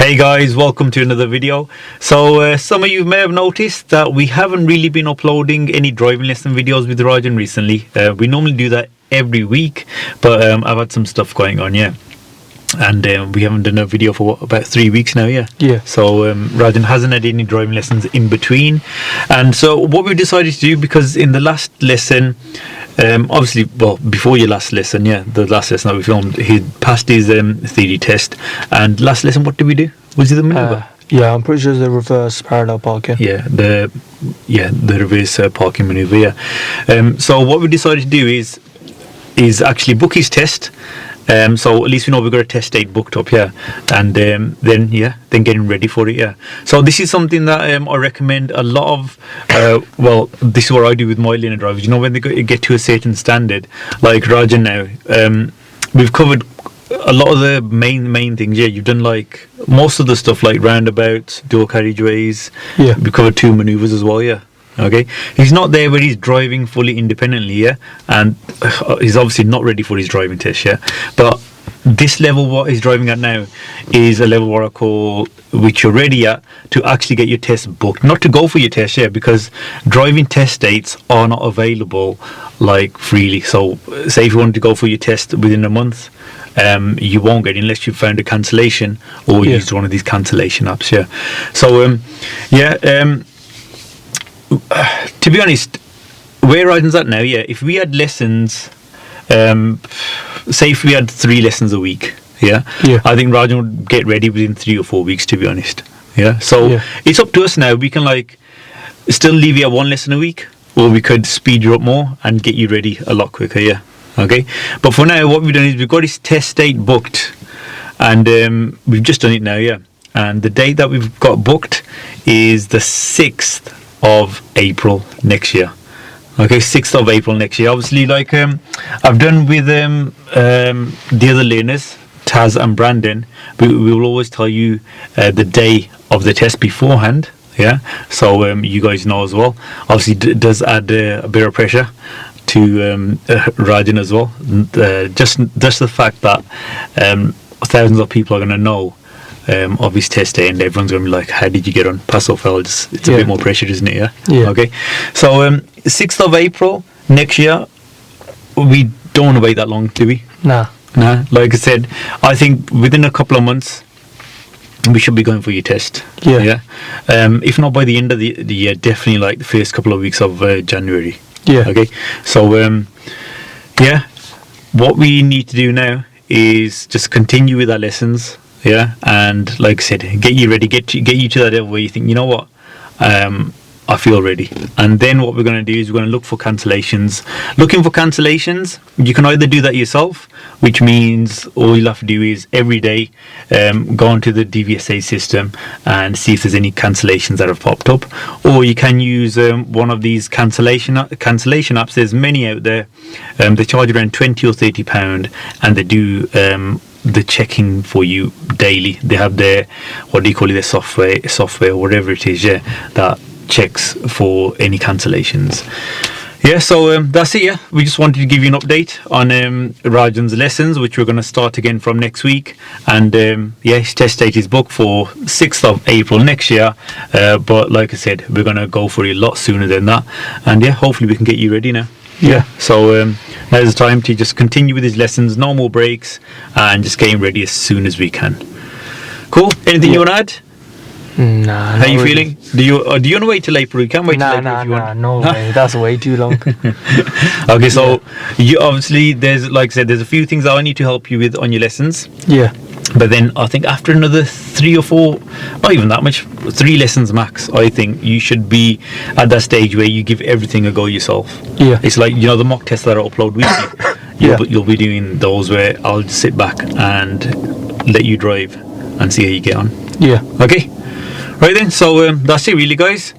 Hey guys, welcome to another video. So some of you may have noticed that we haven't really been uploading any driving lesson videos with Raajan recently. We normally do that every week, but I've had some stuff going on, and we haven't done a video for about 3 weeks now. So Raajan hasn't had any driving lessons in between, and so what we decided to do, because in the last lesson, obviously, well, before your last lesson, the last lesson that we filmed, he passed his theory test. And last lesson, what did we do? Was it the maneuver? I'm pretty sure it's the reverse parallel parking. The reverse parking maneuver. So what we decided to do is actually book his test. So at least we know we've got a test date booked up, and then getting ready for it, So this is something that I recommend a lot of. Well, this is what I do with my linear drivers. You know, when they get to a certain standard, like Raajan now, we've covered a lot of the main things. You've done like most of the stuff, like roundabouts, dual carriageways. We covered 2 maneuvers as well, Okay, he's not there where he's driving fully independently, and he's obviously not ready for his driving test, but this level, what he's driving at now, is a level what I call, which you're ready at to actually get your test booked, not to go for your test, because driving test dates are not available like freely. So say if you want to go for your test within a month, you won't get it unless you found a cancellation or used one of these cancellation apps, So to be honest, where Raajan's at now, if we had lessons, say if we had 3 lessons a week, I think Raajan would get ready within 3 or 4 weeks, to be honest. So it's up to us now. We can like still leave you at 1 lesson a week, or we could speed you up more and get you ready a lot quicker, Okay, but for now, what we've done is we've got his test date booked, and we've just done it now, and the date that we've got booked is the 6th of April next year. Okay, 6th of April next year. Obviously, like I've done with the other learners, Taz and Brandon, we will always tell you the day of the test beforehand, so you guys know as well. Obviously, it does add a bit of pressure to Raajan as well, just the fact that thousands of people are going to know of his test day, and everyone's going to be like, how did you get on, pass or fail? It's a bit more pressure, isn't it? Okay, so 6th of April next year, we don't want to wait that long, do we? Nah, like I said, I think within a couple of months we should be going for your test. If not by the end of the year, definitely like the first couple of weeks of January. Okay, so what we need to do now is just continue with our lessons, and like I said, get you ready, get you to that level where you think, you know what, I feel ready. And then what we're going to do is we're going to look for cancellations. Looking for cancellations, you can either do that yourself, which means all you'll have to do is every day go onto the DVSA system and see if there's any cancellations that have popped up, or you can use one of these cancellation apps. There's many out there. They charge around £20 or £30, and they do the checking for you daily. They have their, what do you call it, their software, whatever it is, that checks for any cancellations. So that's it. We just wanted to give you an update on Raajan's lessons, which we're going to start again from next week, and his test date is booked for 6th of April next year, but like I said, we're going to go for it a lot sooner than that, and hopefully we can get you ready now. So now's the time to just continue with his lessons, no more breaks, and just getting ready as soon as we can. Cool. Anything you want to add? Nah. How are you feeling? Do you want to wait till April? You can't wait till April if you want. No way. That's way too long. Okay, so you obviously, there's, like I said, there's a few things that I need to help you with on your lessons. But then I think after another 3 or 4, not even that much, 3 lessons max, I think you should be at that stage where you give everything a go yourself. It's like, the mock tests that I upload weekly. You'll be doing those where I'll just sit back and let you drive and see how you get on. Okay. Right then, so that's it really, guys.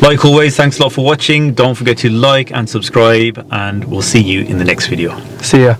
Like always, thanks a lot for watching. Don't forget to like and subscribe, and we'll see you in the next video. See ya.